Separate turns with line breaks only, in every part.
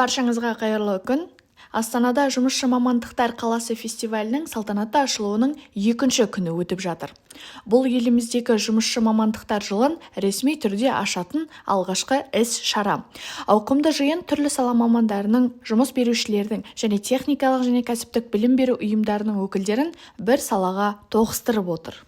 Баршаңызға қайырлы күн. Астанада жұмысшы мамандықтар қаласы фестивалінің салтанатты ашылуының екінші күні өтіп жатыр. Бұл еліміздегі жұмысшы мамандықтар жылын ресми түрде ашатын алғашқы іс-шара. Ауқымды жиын түрлі сала мамандарының, жұмыс берушілердің және техникалық және кәсіптік білім беру ұйымдарының өкілдерін бір салаға тоғыстырып отыр.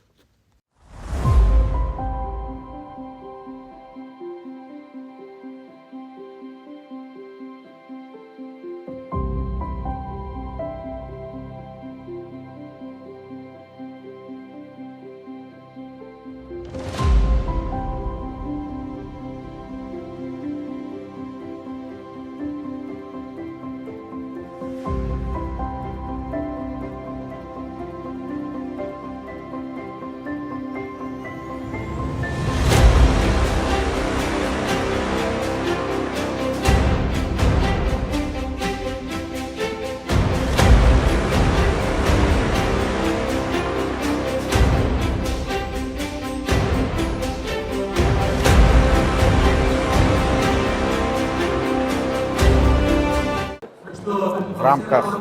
В рамках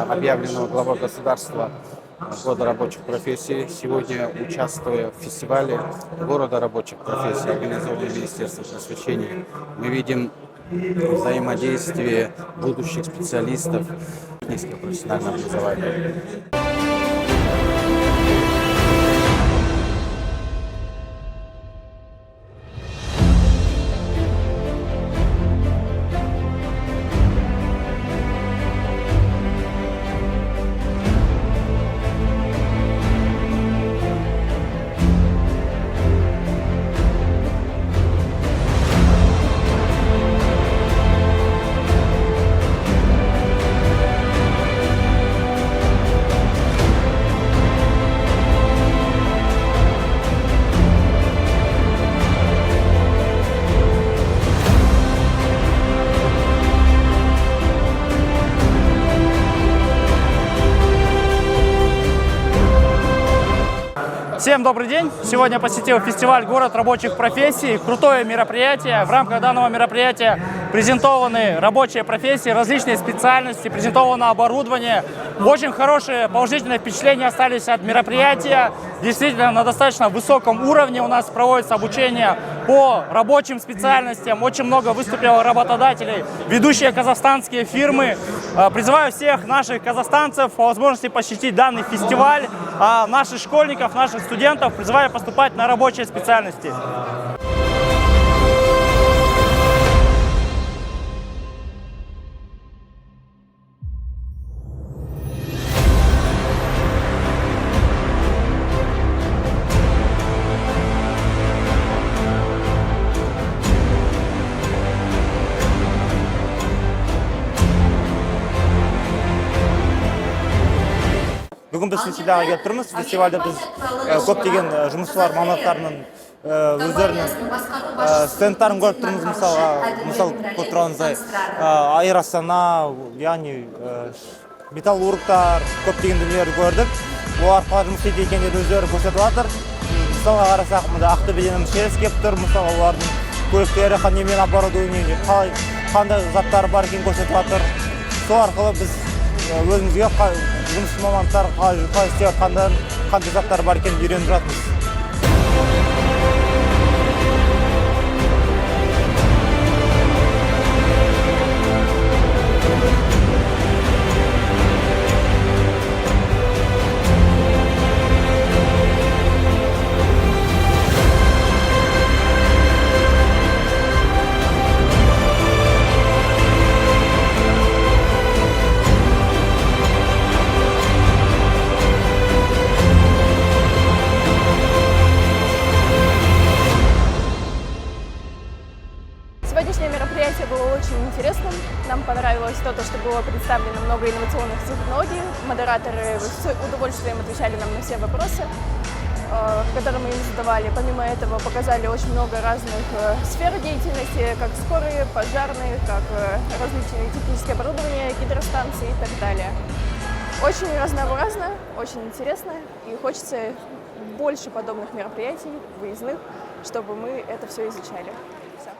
объявленного главой государства Года рабочих профессий сегодня, участвуя в фестивале Города рабочих профессий, организованном Министерством просвещения, мы видим взаимодействие будущих специалистов технического профессионального образования.
Всем добрый день! Сегодня посетил фестиваль «Город рабочих профессий». Крутое мероприятие. В рамках данного мероприятия презентованы рабочие профессии, различные специальности, презентовано оборудование. Очень хорошие положительные впечатления остались от мероприятия. Действительно, на достаточно высоком уровне у нас проводится обучение по рабочим специальностям. Очень много выступило работодателей, ведущие казахстанские фирмы. Призываю всех наших казахстанцев по возможности посетить данный фестиваль, а наших школьников, наших студентов призываю поступать на рабочие специальности. Бүгін біз фестивальға келіп тұрмыз. Фестивальда біз көптеген жұмысшылар мамандықтарының өздерінің стендтарын көріп тұрмыз. Мысал көріп тұрғанымыздай Айыр Астана, яғни металлургтар, көптеген дүниелерді көрдік. Олар қалай жұмыс істейді екендерін өздері көрсетіп жатыр. Мысалға қарасақ, мында Ақтөбеден шеріс келіп тұр. Мысалы, олардың көліктері қанемен оборудование, қандай заттары бар екенін көрсетіп жатыр. Сол арқылы біз өзімізге жұмысшы мамандықтар қалай істеп жатқандарын, қандай заттар бар екенін үйреніп жатырмыз.
Сегодняшнее мероприятие было очень интересным. Нам понравилось то, что было представлено много инновационных технологий. Модераторы с удовольствием отвечали нам на все вопросы, которые мы им задавали. Помимо этого показали очень много разных сфер деятельности, как скорые, пожарные, как различные технические оборудования, гидростанции и так далее. Очень разнообразно, очень интересно, и хочется больше подобных мероприятий, выездных, чтобы мы это все изучали. Все.